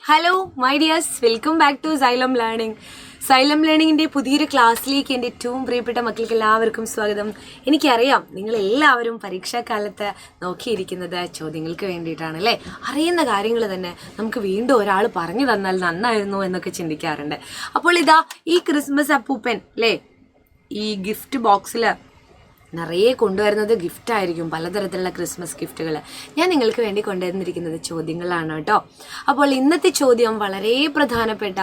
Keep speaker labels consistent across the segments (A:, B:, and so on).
A: Hello my dears, welcome back to Xylem learning. Xylem ലേണിങ്ങിൻ്റെ പുതിയൊരു ക്ലാസ്സിലേക്ക് എൻ്റെ ഏറ്റവും പ്രിയപ്പെട്ട മക്കൾക്ക് എല്ലാവർക്കും സ്വാഗതം. എനിക്കറിയാം നിങ്ങളെല്ലാവരും പരീക്ഷാക്കാലത്ത് നോക്കിയിരിക്കുന്നത് ചോദ്യങ്ങൾക്ക് വേണ്ടിയിട്ടാണ് അല്ലേ. അറിയുന്ന കാര്യങ്ങൾ തന്നെ നമുക്ക് വീണ്ടും ഒരാൾ പറഞ്ഞു തന്നാൽ നന്നായിരുന്നു എന്നൊക്കെ ചിന്തിക്കാറുണ്ട്. അപ്പോൾ ഇതാ ഈ ക്രിസ്മസ് അപ്പൂപ്പൻ അല്ലേ, ഈ ഗിഫ്റ്റ് ബോക്സിൽ നിറയെ കൊണ്ടുവരുന്നത് ഗിഫ്റ്റായിരിക്കും, പലതരത്തിലുള്ള ക്രിസ്മസ് ഗിഫ്റ്റുകൾ. ഞാൻ നിങ്ങൾക്ക് വേണ്ടി കൊണ്ടുവന്നിരിക്കുന്നത് ചോദ്യങ്ങളാണ് കേട്ടോ. അപ്പോൾ ഇന്നത്തെ ചോദ്യം വളരെ പ്രധാനപ്പെട്ട,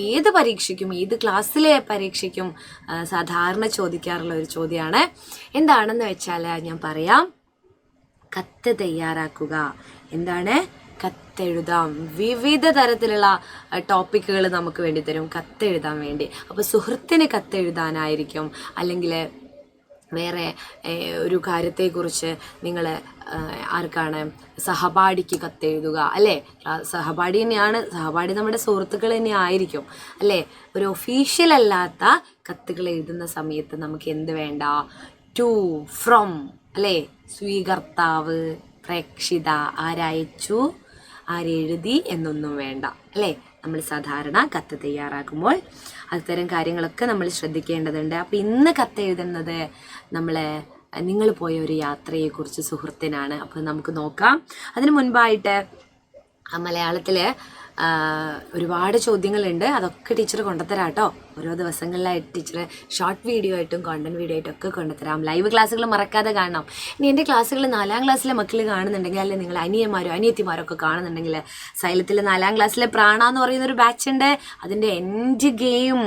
A: ഏത് പരീക്ഷയ്ക്കും ഏത് ക്ലാസ്സിലെ പരീക്ഷയ്ക്കും സാധാരണ ചോദിക്കാറുള്ള ഒരു ചോദ്യമാണ്. എന്താണെന്ന് വെച്ചാൽ ഞാൻ പറയാം. കത്ത് തയ്യാറാക്കുക. എന്താണ്? കത്തെഴുതാം. വിവിധ തരത്തിലുള്ള ടോപ്പിക്കുകൾ നമുക്ക് വേണ്ടി തരും കത്തെഴുതാൻ വേണ്ടി. അപ്പോൾ സുഹൃത്തിന് കത്തെഴുതാനായിരിക്കും, അല്ലെങ്കിൽ വേറെ ഒരു കാര്യത്തെക്കുറിച്ച് നിങ്ങൾ ആർക്കാണ് സഹപാഠിക്ക് കത്തെഴുതുക അല്ലേ. സഹപാഠി തന്നെയാണ്, സഹപാഠി നമ്മുടെ സുഹൃത്തുക്കൾ തന്നെ ആയിരിക്കും അല്ലേ. ഒരു ഒഫീഷ്യൽ അല്ലാത്ത കത്തുകൾ എഴുതുന്ന സമയത്ത് നമുക്ക് എന്ത് വേണ്ട? ടു, ഫ്രം അല്ലേ. സ്വീകർത്താവ്, പ്രേക്ഷിത, ആരയച്ചു, ആരെഴുതി എന്നൊന്നും വേണ്ട അല്ലേ. നമ്മൾ സാധാരണ കത്ത് തയ്യാറാക്കുമ്പോൾ അത്തരം കാര്യങ്ങളൊക്കെ നമ്മൾ ശ്രദ്ധിക്കേണ്ടതുണ്ട്. അപ്പോൾ ഇന്ന് കത്ത് എഴുതുന്നത് നിങ്ങൾ പോയ ഒരു യാത്രയെക്കുറിച്ച് സുഹൃത്തിനാണ്. അപ്പോൾ നമുക്ക് നോക്കാം. അതിന് മുൻപായിട്ട് മലയാളത്തിൽ ഒരുപാട് ചോദ്യങ്ങളുണ്ട്. അതൊക്കെ ടീച്ചർ കൊണ്ടുതരാം കേട്ടോ. ഓരോ ദിവസങ്ങളിലായിട്ട് ടീച്ചർ ഷോർട്ട് വീഡിയോ ആയിട്ടും കോണ്ടന്റ് വീഡിയോ ആയിട്ടും ഒക്കെ കൊണ്ടുതരാം. ലൈവ് ക്ലാസ്സുകൾ മറക്കാതെ കാണണം. ഇനി എൻ്റെ ക്ലാസ്സുകൾ 4ാം ക്ലാസ്സിലെ മക്കൾ കാണുന്നുണ്ടെങ്കിൽ, അല്ലെങ്കിൽ നിങ്ങൾ അനിയന്മാരോ അനിയത്തിമാരോ ഒക്കെ കാണുന്നുണ്ടെങ്കിൽ, സൈലത്തിൽ 4ാം ക്ലാസ്സിലെ പ്രാണ എന്ന് പറയുന്നൊരു ബാച്ച് ഉണ്ട്. അതിൻ്റെ എൻഡ് ഗെയിം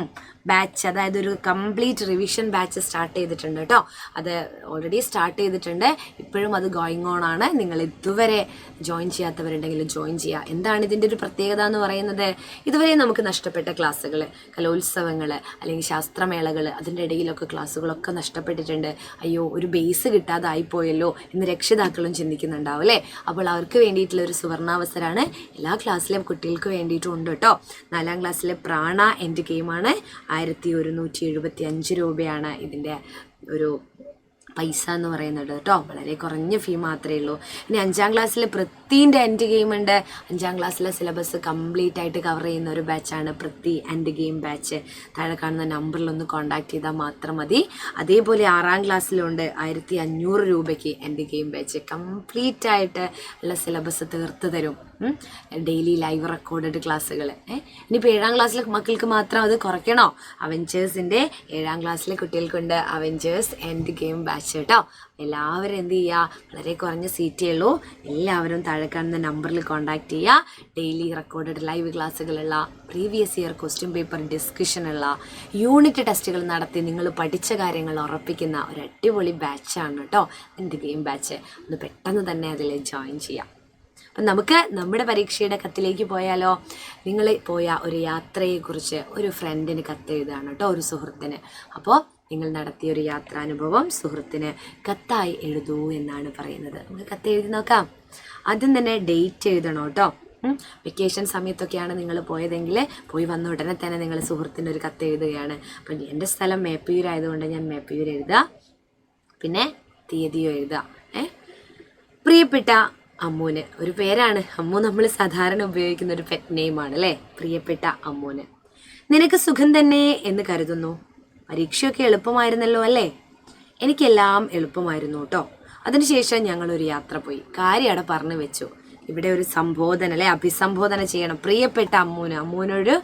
A: ബാച്ച്, അതായത് ഒരു കംപ്ലീറ്റ് റിവിഷൻ ബാച്ച് സ്റ്റാർട്ട് ചെയ്തിട്ടുണ്ട് കേട്ടോ. അത് ഓൾറെഡി സ്റ്റാർട്ട് ചെയ്തിട്ടുണ്ട്. ഇപ്പോഴും അത് ഗോയിങ് ഓൺ ആണ്. നിങ്ങൾ ഇതുവരെ ജോയിൻ ചെയ്യാത്തവരുണ്ടെങ്കിൽ ജോയിൻ ചെയ്യുക. എന്താണ് ഇതിൻ്റെ ഒരു പ്രത്യേകത എന്ന് പറയുന്നത്? ഇതുവരെ നമുക്ക് നഷ്ടപ്പെട്ട ക്ലാസ്സുകൾ, കലോത്സവങ്ങൾ അല്ലെങ്കിൽ ശാസ്ത്രമേളകൾ, അതിൻ്റെ ഇടയിലൊക്കെ ക്ലാസ്സുകളൊക്കെ നഷ്ടപ്പെട്ടിട്ടുണ്ട്. അയ്യോ, ഒരു ബേസ് കിട്ടാതായിപ്പോയല്ലോ എന്ന് രക്ഷിതാക്കളും ചിന്തിക്കുന്നുണ്ടാവും അല്ലേ. അപ്പോൾ അവർക്ക് വേണ്ടിയിട്ടുള്ള ഒരു സുവർണാവസരമാണ്. എല്ലാ ക്ലാസ്സിലെ കുട്ടികൾക്ക് വേണ്ടിയിട്ടും ഉണ്ട് കേട്ടോ. 4ാം ക്ലാസ്സിലെ പ്രാണ എൻഡ് ഗെയിമാണ്. 1175 രൂപയാണ് ഇതിൻ്റെ ഒരു പൈസ എന്ന് പറയുന്നത് കേട്ടോ. വളരെ കുറഞ്ഞ ഫീ മാത്രമേ ഉള്ളൂ. ഇനി 5ാം ക്ലാസ്സിൽ പൃഥ്വീൻ്റെ എൻഡ് ഗെയിം ഉണ്ട്. 5ാം ക്ലാസ്സിലെ സിലബസ് കംപ്ലീറ്റ് ആയിട്ട് കവർ ചെയ്യുന്ന ഒരു ബാച്ചാണ് പൃഥ്വി എൻഡ് ഗെയിം ബാച്ച്. താഴെ കാണുന്ന നമ്പറിലൊന്ന് കോൺടാക്ട് ചെയ്താൽ മാത്രം മതി. അതേപോലെ 6ാം ക്ലാസ്സിലുണ്ട് 1500 രൂപയ്ക്ക് എൻഡ് ഗെയിം ബാച്ച്. കംപ്ലീറ്റ് ആയിട്ട് ഉള്ള സിലബസ് തീർത്ത് തരും. ഡെയിലി ലൈവ് റെക്കോർഡഡ് ക്ലാസ്സുകൾ. ഇനിയിപ്പോൾ 7ാം ക്ലാസ്സിലെ മക്കൾക്ക് മാത്രം അത് കുറയ്ക്കണോ? അവഞ്ചേഴ്സിൻ്റെ 7ാം ക്ലാസ്സിലെ കുട്ടികൾക്കുണ്ട് അവഞ്ചേഴ്സ് എൻഡ് ഗെയിം ബാച്ച് കേട്ടോ. എല്ലാവരും എന്ത് ചെയ്യുക? വളരെ കുറഞ്ഞ സീറ്റേ ഉള്ളൂ. എല്ലാവരും താഴെ കാണുന്ന നമ്പറിൽ കോൺടാക്ട് ചെയ്യുക. ഡെയിലി റെക്കോർഡഡ് ലൈവ് ക്ലാസ്സുകളുള്ള, പ്രീവിയസ് ഇയർ ക്വസ്റ്റ്യൻ പേപ്പർ ഡിസ്കഷനുള്ള, യൂണിറ്റ് ടെസ്റ്റുകൾ നടത്തി നിങ്ങൾ പഠിച്ച കാര്യങ്ങൾ ഉറപ്പിക്കുന്ന ഒരു അടിപൊളി ബാച്ചാണ് കേട്ടോ എൻഡ് ഗെയിം ബാച്ച്. ഒന്ന് പെട്ടെന്ന് തന്നെ അതിൽ ജോയിൻ ചെയ്യാം. അപ്പം നമുക്ക് നമ്മുടെ പരീക്ഷയുടെ കത്തിലേക്ക് പോയാലോ. നിങ്ങൾ പോയ ഒരു യാത്രയെക്കുറിച്ച് ഒരു ഫ്രണ്ടിന് കത്തെഴുതാണ് കേട്ടോ, ഒരു സുഹൃത്തിന്. അപ്പോൾ നിങ്ങൾ നടത്തിയ ഒരു യാത്രാനുഭവം സുഹൃത്തിന് കത്തായി എഴുതൂ എന്നാണ് പറയുന്നത്. നമുക്ക് കത്ത് എഴുതി നോക്കാം. ആദ്യം തന്നെ ഡേറ്റ് എഴുതണം കേട്ടോ. വെക്കേഷൻ സമയത്തൊക്കെയാണ് നിങ്ങൾ പോയതെങ്കിൽ പോയി വന്ന ഉടനെ തന്നെ നിങ്ങൾ സുഹൃത്തിന് ഒരു കത്ത് എഴുതുകയാണ്. അപ്പം എൻ്റെ സ്ഥലം മേപ്പയൂർ ആയതുകൊണ്ട് ഞാൻ മേപ്പയൂർ എഴുതുക. പിന്നെ തീയതിയോ എഴുതുക. പ്രിയപ്പെട്ട അമ്മൂന്, ഒരു പേരാണ് അമ്മു, നമ്മൾ സാധാരണ ഉപയോഗിക്കുന്ന ഒരു പെറ്റ് നെയിമാണ് അല്ലേ. പ്രിയപ്പെട്ട അമ്മൂന്, നിനക്ക് സുഖം തന്നെ എന്ന് കരുതുന്നു. പരീക്ഷയൊക്കെ എളുപ്പമായിരുന്നല്ലോ അല്ലേ? എനിക്കെല്ലാം എളുപ്പമായിരുന്നു കേട്ടോ. അതിനുശേഷം ഞങ്ങളൊരു യാത്ര പോയി. കാര്യം അവിടെ പറഞ്ഞു വെച്ചു. ഇവിടെ ഒരു സംബോധന അല്ലെ, അഭിസംബോധന ചെയ്യണം. പ്രിയപ്പെട്ട അമ്മൂന്, അമ്മൂനൊരു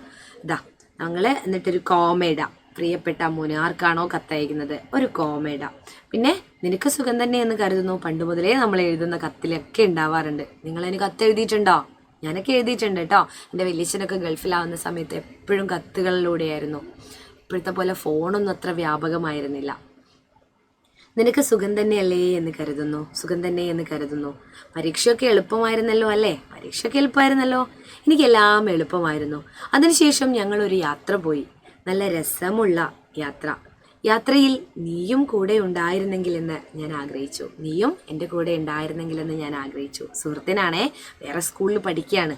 A: ഞങ്ങൾ എന്നിട്ടൊരു കോമ ഇടാം. പ്രിയപ്പെട്ട അമ്മൂന്, ആർക്കാണോ കത്തയക്കുന്നത് ഒരു കോമ ഇടാം. പിന്നെ നിനക്ക് സുഖം തന്നെ എന്ന് കരുതുന്നു. പണ്ട് മുതലേ നമ്മൾ എഴുതുന്ന കത്തിലൊക്കെ ഉണ്ടാവാറുണ്ട്. നിങ്ങളതിന് കത്ത് എഴുതിയിട്ടുണ്ടോ? ഞാനൊക്കെ എഴുതിയിട്ടുണ്ട് കേട്ടോ. എൻ്റെ വലിയച്ഛനൊക്കെ ഗൾഫിലാവുന്ന സമയത്ത് എപ്പോഴും കത്തുകളിലൂടെയായിരുന്നു. ഇപ്പോഴത്തെ പോലെ ഫോണൊന്നും അത്ര വ്യാപകമായിരുന്നില്ല. നിനക്ക് സുഖം തന്നെയല്ലേ എന്ന് കരുതുന്നു. സുഖം തന്നെ എന്ന് കരുതുന്നു. പരീക്ഷയൊക്കെ എളുപ്പമായിരുന്നല്ലോ അല്ലേ? പരീക്ഷയൊക്കെ എളുപ്പമായിരുന്നല്ലോ. എനിക്കെല്ലാം എളുപ്പമായിരുന്നു. അതിനുശേഷം ഞങ്ങളൊരു യാത്ര പോയി. നല്ല രസമുള്ള യാത്ര. യാത്രയിൽ നീയും കൂടെ ഉണ്ടായിരുന്നെങ്കിലെന്ന് ഞാൻ ആഗ്രഹിച്ചു. നീയും എൻ്റെ കൂടെ ഉണ്ടായിരുന്നെങ്കിലെന്ന് ഞാൻ ആഗ്രഹിച്ചു. സുഹൃത്തിനാണേ, വേറെ സ്കൂളിൽ പഠിക്കുകയാണ്.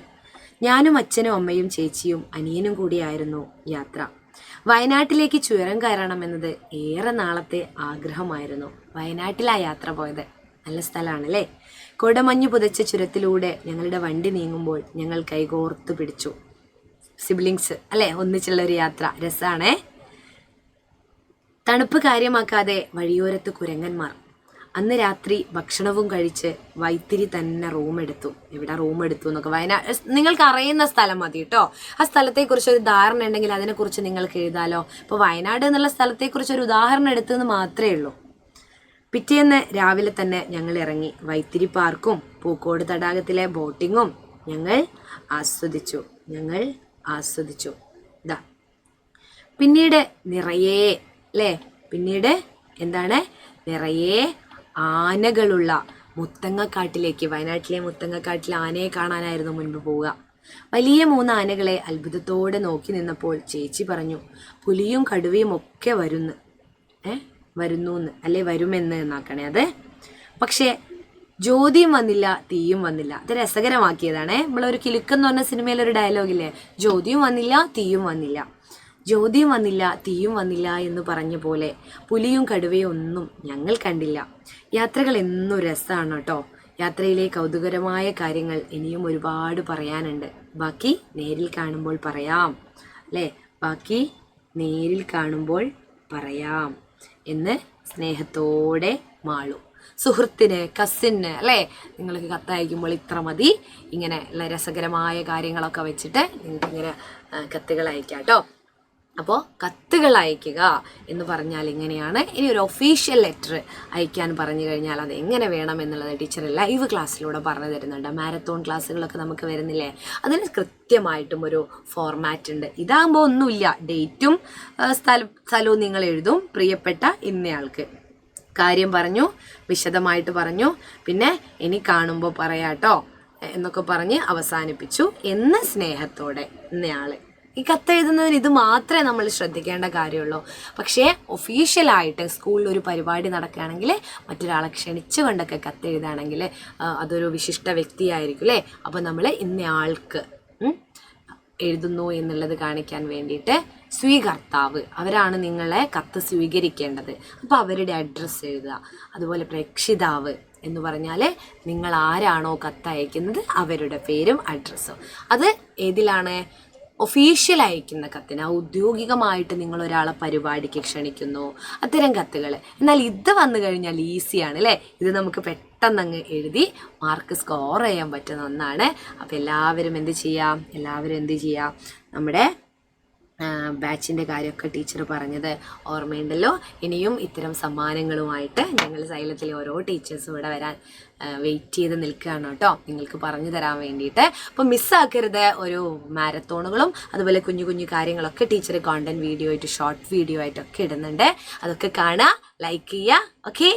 A: ഞാനും അച്ഛനും അമ്മയും ചേച്ചിയും അനിയനും കൂടിയായിരുന്നു യാത്ര. വയനാട്ടിലേക്ക് ചുരം കയറണമെന്നത് ഏറെ നാളത്തെ ആഗ്രഹമായിരുന്നു. വയനാട്ടിലാ യാത്ര പോയത്. നല്ല സ്ഥലമാണല്ലേ. കൊടമഞ്ഞു പുതച്ച ചുരത്തിലൂടെ ഞങ്ങളുടെ വണ്ടി നീങ്ങുമ്പോൾ ഞങ്ങൾ കൈകോർത്ത് പിടിച്ചു. സിബ്ലിങ്സ് അല്ലേ, ഒന്നിച്ചുള്ള ഒരു യാത്ര രസാണേ. തണുപ്പ് കാര്യമാക്കാതെ വഴിയോരത്ത് കുരങ്ങന്മാർ. അന്ന് രാത്രി ഭക്ഷണവും കഴിച്ച് വൈത്തിരി തന്നെ റൂം എടുത്തു. എവിടെ റൂം എടുത്തു എന്നൊക്കെ വയനാട് നിങ്ങൾക്ക് അറിയുന്ന സ്ഥലം മതി കേട്ടോ. ആ സ്ഥലത്തെക്കുറിച്ച് ഒരു ധാരണ ഉണ്ടെങ്കിൽ അതിനെക്കുറിച്ച് നിങ്ങൾക്ക് എഴുതാലോ. ഇപ്പോൾ വയനാട് എന്നുള്ള സ്ഥലത്തെക്കുറിച്ച് ഒരു ഉദാഹരണം എടുത്തെന്ന് മാത്രമേ ഉള്ളൂ. പിറ്റേന്ന് രാവിലെ തന്നെ ഞങ്ങൾ ഇറങ്ങി. വൈത്തിരി പാർക്കും പൂക്കോട് തടാകത്തിലെ ബോട്ടിങ്ങും ഞങ്ങൾ ആസ്വദിച്ചു. ഇതാ പിന്നീട് നിറയെ അല്ലേ, പിന്നീട് എന്താണ്, നിറയെ ആനകളുള്ള മുത്തങ്ങക്കാട്ടിലേക്ക്, വയനാട്ടിലെ മുത്തങ്ങക്കാട്ടിലെ ആനയെ കാണാനായിരുന്നു മുൻപ് പോവുക. വലിയ 3 ആനകളെ അത്ഭുതത്തോടെ നോക്കി നിന്നപ്പോൾ ചേച്ചി പറഞ്ഞു, പുലിയും കടുവയും ഒക്കെ വരുന്നു അല്ലേ, വരുമെന്ന് എന്നാക്കണേ അത്. പക്ഷേ ജ്യോതിയും വന്നില്ല, തീയും വന്നില്ല. അത് രസകരമാക്കിയതാണേ. നമ്മളൊരു കിലുക്കെന്ന് പറഞ്ഞ സിനിമയിലൊരു ഡയലോഗില്ലേ, ജ്യോതിയും വന്നില്ല, തീയും വന്നില്ല. ജ്യോതിയും വന്നില്ല, തീയും വന്നില്ല എന്ന് പറഞ്ഞ പോലെ പുലിയും കടുവയും ഒന്നും ഞങ്ങൾ കണ്ടില്ല. യാത്രകൾ എന്നും രസമാണ് കേട്ടോ. യാത്രയിലെ കൗതുകരമായ കാര്യങ്ങൾ ഇനിയും ഒരുപാട് പറയാനുണ്ട്. ബാക്കി നേരിൽ കാണുമ്പോൾ പറയാം അല്ലേ, ബാക്കി നേരിൽ കാണുമ്പോൾ പറയാം എന്ന് സ്നേഹത്തോടെ മാളു. സുഹൃത്തിന്, കസിന് അല്ലേ, നിങ്ങൾക്ക് കത്തയക്കുമ്പോൾ ഇത്ര മതി. ഇങ്ങനെ ഉള്ള രസകരമായ കാര്യങ്ങളൊക്കെ വെച്ചിട്ട് നിങ്ങൾക്ക് ഇങ്ങനെ കത്തുകൾ അയക്കാം കേട്ടോ. അപ്പോൾ കത്തുകൾ അയക്കുക എന്ന് പറഞ്ഞാൽ ഇങ്ങനെയാണ്. ഇനി ഒരു ഒഫീഷ്യൽ ലെറ്റർ അയക്കാൻ പറഞ്ഞു കഴിഞ്ഞാൽ അത് എങ്ങനെ വേണം എന്നുള്ളത് ടീച്ചർ ലൈവ് ക്ലാസ്സിലൂടെ പറഞ്ഞു തരുന്നുണ്ട്. മാരത്തോൺ ക്ലാസ്സുകളൊക്കെ നമുക്ക് വരുന്നില്ലേ, അതിന് കൃത്യമായിട്ടും ഒരു ഫോർമാറ്റ് ഉണ്ട്. ഇതാകുമ്പോൾ ഒന്നുമില്ല, ഡേറ്റും സ്ഥലവും നിങ്ങൾ എഴുതും. പ്രിയപ്പെട്ട ഇന്നയാൾക്ക് കാര്യം പറഞ്ഞു, വിശദമായിട്ട് പറഞ്ഞു, പിന്നെ ഇനി കാണുമ്പോൾ പറയാട്ടോ എന്നൊക്കെ പറഞ്ഞ് അവസാനിപ്പിച്ചു എന്ന് സ്നേഹത്തോടെ ഇന്നയാൾ. ഈ കത്ത് എഴുതുന്നതിന് ഇത് മാത്രമേ നമ്മൾ ശ്രദ്ധിക്കേണ്ട കാര്യമുള്ളൂ. പക്ഷേ ഒഫീഷ്യലായിട്ട് സ്കൂളിൽ ഒരു പരിപാടി നടക്കുകയാണെങ്കിൽ മറ്റൊരാളെ ക്ഷണിച്ചുകൊണ്ടൊക്കെ കത്ത് എഴുതുകയാണെങ്കിൽ അതൊരു വിശിഷ്ട വ്യക്തിയായിരിക്കും അല്ലേ. അപ്പോൾ നമ്മൾ ഇന്നയാൾക്ക് എഴുതുന്നു എന്നുള്ളത് കാണിക്കാൻ വേണ്ടിയിട്ട് സ്വീകർത്താവ്, അവരാണ് നിങ്ങളെ കത്ത് സ്വീകരിക്കേണ്ടത്. അപ്പോൾ അവരുടെ അഡ്രസ്സ് എഴുതുക. അതുപോലെ പ്രേക്ഷിതാവ് എന്ന് പറഞ്ഞാൽ നിങ്ങൾ ആരാണോ കത്ത് അയക്കുന്നത് അവരുടെ പേരും അഡ്രസ്സും. അത് ഏതിലാണ്, ഒഫീഷ്യൽ അയക്കുന്ന കത്തിന്, ഔദ്യോഗികമായിട്ട് നിങ്ങൾ ഒരാളെ പരിപാടിക്ക് ക്ഷണിക്കുന്നു, അത്തരം കത്തുകൾ. എന്നാൽ ഇത് വന്നു കഴിഞ്ഞാൽ ഈസിയാണ് അല്ലേ. ഇത് നമുക്ക് പെട്ടെന്ന് അങ്ങ് എഴുതി മാർക്ക് സ്കോർ ചെയ്യാൻ പറ്റുന്ന ഒന്നാണ്. അപ്പോൾ എല്ലാവരും എന്ത് ചെയ്യാം, നമ്മുടെ ബാച്ചിൻ്റെ കാര്യമൊക്കെ ടീച്ചർ പറഞ്ഞത് ഓർമ്മയുണ്ടല്ലോ. ഇനിയും ഇത്തരം സമ്മാനങ്ങളുമായിട്ട് ഞങ്ങൾ സൈലത്തിലെ ഓരോ ടീച്ചേഴ്സും ഇവിടെ വരാൻ വെയിറ്റ് ചെയ്ത് നിൽക്കുകയാണ് കേട്ടോ, നിങ്ങൾക്ക് പറഞ്ഞു തരാൻ വേണ്ടിയിട്ട്. അപ്പോൾ മിസ്സാക്കരുത്. ഒരു മാരത്തോണുകളും അതുപോലെ കുഞ്ഞു കുഞ്ഞു കാര്യങ്ങളൊക്കെ ടീച്ചർ കോണ്ടന്റ് വീഡിയോ ആയിട്ട്, ഷോർട്ട് വീഡിയോ ആയിട്ടൊക്കെ ഇടുന്നുണ്ട്. അതൊക്കെ കാണുക, ലൈക്ക് ചെയ്യുക. ഓക്കെ.